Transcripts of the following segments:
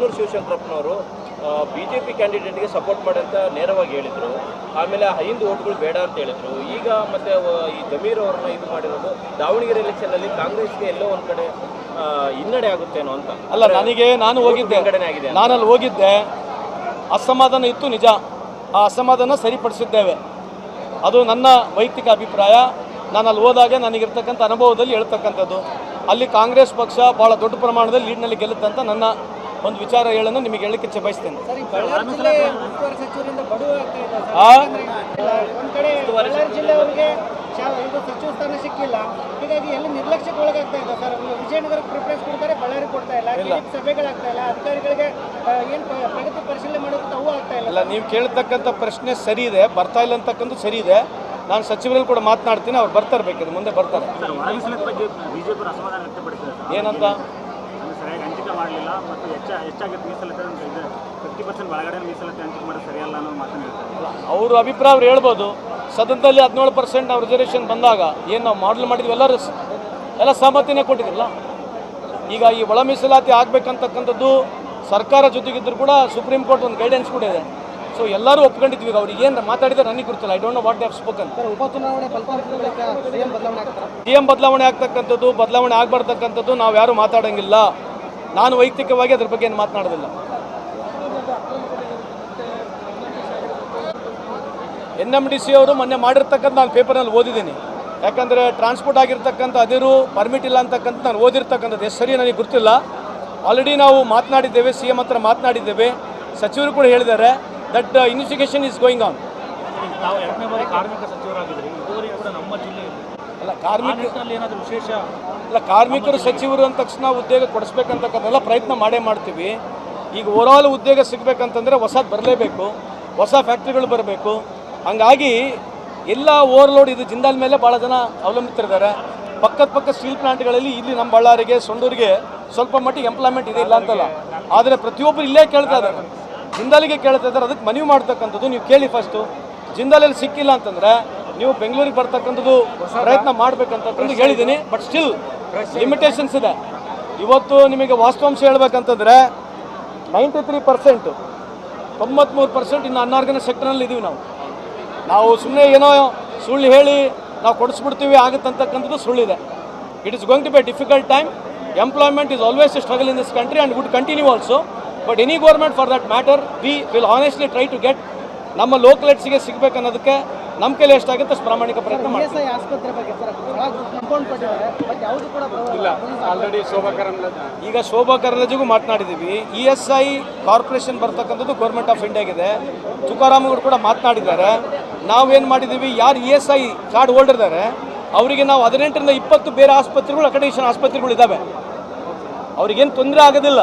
Belur ಶಿವಶಂಕರಪ್ಪನವರು BJP ಕ್ಯಾಂಡಿಡೇಟ್ಗೆ support ಮಾಡಿ ಅಂತ ನೇರವಾಗಿ ಹೇಳಿದರು. ಆಮೇಲೆ ಹಿಂದೂ ಓಟ್ಗಳು ಬೇಡ ಅಂತ ಹೇಳಿದರು. ಈಗ ಮತ್ತೆ ಈ ಜಮೀರ್ ಅವ್ರನ್ನ ಇದು ಮಾಡಿರೋದು ದಾವಣಗೆರೆ ಎಲೆಕ್ಷನ್ನಲ್ಲಿ ಕಾಂಗ್ರೆಸ್ಗೆ ಎಲ್ಲೋ ಒಂದು ಕಡೆ ಹಿನ್ನಡೆ ಆಗುತ್ತೇನೋ ಅಂತ. ಅಲ್ಲ, ನಾನು ಅಲ್ಲಿ ಹೋಗಿದ್ದೆ, ಅಸಮಾಧಾನ ಇತ್ತು ನಿಜ. ಆ ಅಸಮಾಧಾನ ಸರಿಪಡಿಸಿದ್ದೇವೆ. ಅದು ನನ್ನ ವೈಯಕ್ತಿಕ ಅಭಿಪ್ರಾಯ. ನಾನು ಅಲ್ಲಿ ಹೋದಾಗ ನನಗಿರ್ತಕ್ಕಂಥ ಅನುಭವದಲ್ಲಿ ಹೇಳ್ತಕ್ಕಂಥದ್ದು. ಅಲ್ಲಿ ಕಾಂಗ್ರೆಸ್ ಪಕ್ಷ ಭಾಳ ದೊಡ್ಡ ಪ್ರಮಾಣದಲ್ಲಿ ಲೀಡ್ನಲ್ಲಿ ಗೆಲ್ಲುತ್ತಂತ ನನ್ನ ಒಂದು ವಿಚಾರ ಹೇಳನ್ನು ನಿಮಗೆ ಹೇಳಲಿಕ್ಕೆ ಇಚ್ಛೆ ಬಯಸ್ತೇನೆ. ಸಚಿವ ಸ್ಥಾನ ಸಿಕ್ಕಿಲ್ಲ, ಹೀಗಾಗಿ ಎಲ್ಲಿ ನಿರ್ಲಕ್ಷ್ಯಕ್ಕೆ ಒಳಗಾಗ್ತಾ ಇದೆ ಸರ್. ವಿಜಯನಗರಕ್ಕೆ ಪ್ರಿಫರೆನ್ಸ್ ಕೊಡ್ತಾರೆ, ಬಳ್ಳಾರಿ ಕೊಡ್ತಾ ಇಲ್ಲ. ಸಭೆಗಳಾಗ್ತಾ ಇಲ್ಲ, ಅಧಿಕಾರಿಗಳಿಗೆ ಏನು ಪ್ರಗತಿ ಪರಿಶೀಲನೆ ಮಾಡೋದು ತಾವು ಆಗ್ತಾ ಇಲ್ಲ. ನೀವು ಕೇಳ್ತಕ್ಕಂಥ ಪ್ರಶ್ನೆ ಸರಿ ಇದೆ, ಬರ್ತಾ ಇಲ್ಲ ಅಂತಕ್ಕಂಥ ಸರಿ ಇದೆ. ನಾನು ಸಚಿವರಲ್ಲಿ ಕೂಡ ಮಾತನಾಡ್ತೀನಿ, ಅವ್ರು ಬರ್ತಾರೆ, ಬೇಕಿದ್ರೆ ಮುಂದೆ ಬರ್ತಾರೆ. ಏನಂತ ಸರಿಯಾಗಿ ಹಂಚಿಕೆ ಮಾಡಲಿಲ್ಲ ಮತ್ತು ಹೆಚ್ಚಾಗಿ ಮೀಸಲತ್ತೆ 50% ಒಳಗಡೆ ಮೀಸಲತ್ತೆ ಹಂಚಿಕೆ ಮಾಡೋದು ಸರಿಯಲ್ಲ ಅನ್ನೋ ಮಾತನ್ನು ಹೇಳ್ತಾರೆ. ಅವರು ಅಭಿಪ್ರಾಯ ಅವ್ರು ಹೇಳ್ಬೋದು. ಸದನದಲ್ಲಿ 17% ನಾವು ರಿಸರ್ವೇಷನ್ ಬಂದಾಗ ಏನು ನಾವು ಮಾಡಲ್ ಮಾಡಿದ್ವಿ, ಎಲ್ಲ ಸಹಮತಿನೇ ಕೊಟ್ಟಿದ್ರಲ್ಲ. ಈಗ ಈ ಒಳ ಮೀಸಲಾತಿ ಆಗಬೇಕಂತಕ್ಕಂಥದ್ದು ಸರ್ಕಾರ ಜೊತೆಗಿದ್ರು ಕೂಡ ಸುಪ್ರೀಂ ಕೋರ್ಟ್ ಒಂದು ಗೈಡೆನ್ಸ್ ಕೂಡ ಇದೆ. ಸೊ ಎಲ್ಲರೂ ಒಪ್ಕೊಂಡಿದ್ವಿ. ಈಗ ಅವ್ರಿಗೆ ಏನು ಮಾತಾಡಿದ್ರೆ ನನಗೆ ಗೊತ್ತಿಲ್ಲ. I don't know what they have spoken. ಉಪಚುನಾವಣೆ CM ಬದಲಾವಣೆ ಆಗ್ತಕ್ಕಂಥದ್ದು, ಬದಲಾವಣೆ ಆಗಬಾರ್ದಕ್ಕಂಥದ್ದು ನಾವು ಯಾರೂ ಮಾತಾಡೋಂಗಿಲ್ಲ. ನಾನು ವೈಯಕ್ತಿಕವಾಗಿ ಅದ್ರ ಬಗ್ಗೆ ಏನು ಮಾತನಾಡೋದಿಲ್ಲ. NMDC ಅವರು ಮೊನ್ನೆ ಮಾಡಿರ್ತಕ್ಕಂಥ ನಾನು ಪೇಪರ್ನಲ್ಲಿ ಓದಿದ್ದೀನಿ. ಯಾಕಂದರೆ ಟ್ರಾನ್ಸ್ಪೋರ್ಟ್ ಆಗಿರ್ತಕ್ಕಂಥ ಅದಿರು ಪರ್ಮಿಟ್ ಇಲ್ಲ ಅಂತಕ್ಕಂಥ ನಾನು ಓದಿರ್ತಕ್ಕಂಥದ್ದು ಎಷ್ಟು ಸರಿ ನನಗೆ ಗೊತ್ತಿಲ್ಲ. ಆಲ್ರೆಡಿ ನಾವು ಮಾತನಾಡಿದ್ದೇವೆ, CM ಹತ್ರ ಮಾತನಾಡಿದ್ದೇವೆ. ಸಚಿವರು ಕೂಡ ಹೇಳಿದ್ದಾರೆ that investigation is going on. ನಾವು 2ನೇ ಬಾರಿ ಕಾರ್ಮಿಕ ಸಚಿವರಾಗಿದ್ದರೆ ಇದುವರೆಗೂ ಕೂಡ ನಮ್ಮ ಜಿಲ್ಲೆಯಲ್ಲಿ ಏನಾದರೂ ವಿಶೇಷ ಕಾರ್ಮಿಕರು ಸಚಿವರು ಅಂದ ತಕ್ಷಣ ಉದ್ಯೋಗ ಕೊಡಿಸ್ಬೇಕಂತಕ್ಕಂಥೆಲ್ಲ ಪ್ರಯತ್ನ ಮಾಡ್ತೀವಿ. ಈಗ ಓವರಾಲ್ ಉದ್ಯೋಗ ಸಿಗಬೇಕಂತಂದರೆ ಹೊಸದು ಬರಲೇಬೇಕು, ಹೊಸ ಫ್ಯಾಕ್ಟ್ರಿಗಳು ಬರಬೇಕು. ಹಂಗಾಗಿ ಎಲ್ಲ ಓವರ್ಲೋಡ್ ಇದು ಜಿಂದಾಲ್ ಮೇಲೆ ಭಾಳ ಜನ ಅವಲಂಬಿತರಿದ್ದಾರೆ. ಪಕ್ಕ ಸ್ಟೀಲ್ ಪ್ಲಾಂಟ್ಗಳಲ್ಲಿ ಇಲ್ಲಿ ನಮ್ಮ ಬಳ್ಳಾರಿಗೆ, ಸೊಂಡೂರಿಗೆ ಸ್ವಲ್ಪ ಮಟ್ಟಿಗೆ ಎಂಪ್ಲಾಯ್ಮೆಂಟ್ ಇದೆ, ಇಲ್ಲ ಅಂತಲ್ಲ. ಆದರೆ ಪ್ರತಿಯೊಬ್ಬರು ಇಲ್ಲೇ ಕೇಳ್ತಾ ಇದ್ದಾರೆ, ಜಿಂದಾಲಿಗೆ ಕೇಳ್ತಾ ಇದ್ದಾರೆ. ಅದಕ್ಕೆ ಮನವಿ ಮಾಡ್ತಕ್ಕಂಥದ್ದು ನೀವು ಕೇಳಿ ಫಸ್ಟು. ಜಿಂದಾಲಲ್ಲಿ ಸಿಕ್ಕಿಲ್ಲ ಅಂತಂದರೆ ನೀವು ಬೆಂಗಳೂರಿಗೆ ಬರ್ತಕ್ಕಂಥದ್ದು ಪ್ರಯತ್ನ ಮಾಡಬೇಕಂತಕ್ಕಂಥ ಹೇಳಿದ್ದೀನಿ. ಬಟ್ ಸ್ಟಿಲ್ ಲಿಮಿಟೇಷನ್ಸ್ ಇದೆ. ಇವತ್ತು ನಿಮಗೆ ವಾಸ್ತವಾಂಶ ಹೇಳ್ಬೇಕಂತಂದರೆ 93%, 93% ಇನ್ನು ಅನ್ಆರ್ಗನೈಸ್ ಸೆಕ್ಟರ್ನಲ್ಲಿ ಇದ್ದೀವಿ ನಾವು ಸುಮ್ಮನೆ ಏನೋ ಸುಳ್ಳು ಹೇಳಿ ನಾವು ಕೊಡಿಸ್ಬಿಡ್ತೀವಿ ಆಗುತ್ತಂತಕ್ಕಂಥದ್ದು ಸುಳ್ಳಿದೆ. It is going to be a difficult time. Employment is always a struggle in this country and would continue also. But any government for that matter we will honestly try to get ನಮ್ಮ ಲೋಕಲೈಟ್ಸಿಗೆ ಸಿಗಬೇಕನ್ನೋದಕ್ಕೆ ನಮ್ಮ ಕೈಲಿ ಎಷ್ಟಾಗುತ್ತೆ ಅಷ್ಟು ಪ್ರಾಮಾಣಿಕ ಪ್ರಯತ್ನ ಮಾಡ್ತೀವಿ. Already ಈಗ ಶೋಭಾ ಕರಂದ್ಲಾಜೆಗೂ ಮಾತನಾಡಿದ್ದೀವಿ. ESI ಕಾರ್ಪೊರೇಷನ್ ಬರ್ತಕ್ಕಂಥದ್ದು ಗೌರ್ಮೆಂಟ್ ಆಫ್ ಇಂಡಿಯಾಗಿದೆ. ತುಕಾರಾಮ್ ಅವರು ಕೂಡ ಮಾತನಾಡಿದ್ದಾರೆ. ನಾವೇನು ಮಾಡಿದ್ದೀವಿ, ಯಾರು ESI ಕಾರ್ಡ್ ಹೋಲ್ಡರ್ ಇದ್ದಾರೆ ಅವರಿಗೆ ನಾವು 18ರಿಂದ 20 ಬೇರೆ ಆಸ್ಪತ್ರೆಗಳು, ಅಕಡೆಷನ್ ಆಸ್ಪತ್ರೆಗಳು ಇದ್ದಾವೆ. ಅವ್ರಿಗೇನು ತೊಂದರೆ ಆಗೋದಿಲ್ಲ.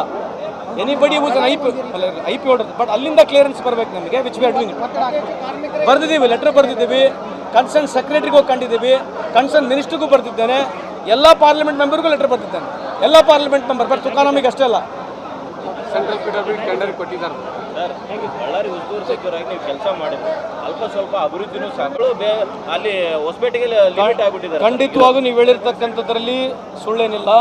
Anybody was I P holder. But ಅಲ್ಲಿಂದ ಕ್ಲಿಯರೆನ್ಸ್ ಬರಬೇಕು ನಮಗೆ, ವಿಚ್ ವಿ ಆರ್ ಡೂಯಿಂಗ್. ಬರೆದಿದ್ದೀವಿ, ಲೆಟರ್ ಬರೆದಿದ್ದೀವಿ. ಕನ್ಸರ್ನ್ ಸೆಕ್ರೆಟರಿಗೂ ಕಂಡಿದ್ದೀವಿ, ಕನ್ಸರ್ನ್ ಮಿನಿಸ್ಟ್ರಿಗೂ ಬರೆದಿದ್ದೇನೆ, ಎಲ್ಲ ಪಾರ್ಲಿಮೆಂಟ್ ಮೆಂಬರ್ಗೂ ಲೆಟರ್ ಬರೆದಿದ್ದೇನೆ. ಎಲ್ಲ ಪಾರ್ಲಿಮೆಂಟ್ ಮೆಂಬರ್, ಬಟ್ ತುಕಾರಾಮಿಗೆ ಅಷ್ಟೇ ಅಲ್ಲ. ಸೆಂಟ್ರಲ್ ಪಿಡಬ್ಲ್ಯೂ ಟೆಂಡರ್ ಕೊಟ್ಟಿದ್ದಾರೆ ಸರ್. ಬಳ್ಳಾರಿ ಉಸ್ತುವಾರಿ ಸಚಿವರಾಗಿ ನೀವು ಕೆಲಸ ಮಾಡಿದ್ರು, ಅಲ್ಪ ಸ್ವಲ್ಪ ಅಭಿವೃದ್ಧಿನೂ ಸಾಕು. ಅಲ್ಲಿ ಹೊಸಪೇಟೆಗೆ ಲಿಮಿಟ್ ಆಗಿಬಿಟ್ಟಿದ್ದಾರೆ. ಖಂಡಿತವಾಗೂ ನೀವು ಹೇಳಿರ್ತಕ್ಕಂಥದ್ರಲ್ಲಿ ಸುಳ್ಳೇನಿಲ್ಲ.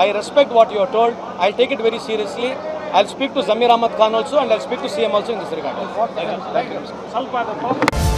I respect what you are told. I'll take it very seriously. I'll speak to Zamir Ahmad Khan also and I'll speak to CM also in this regard. Thank you.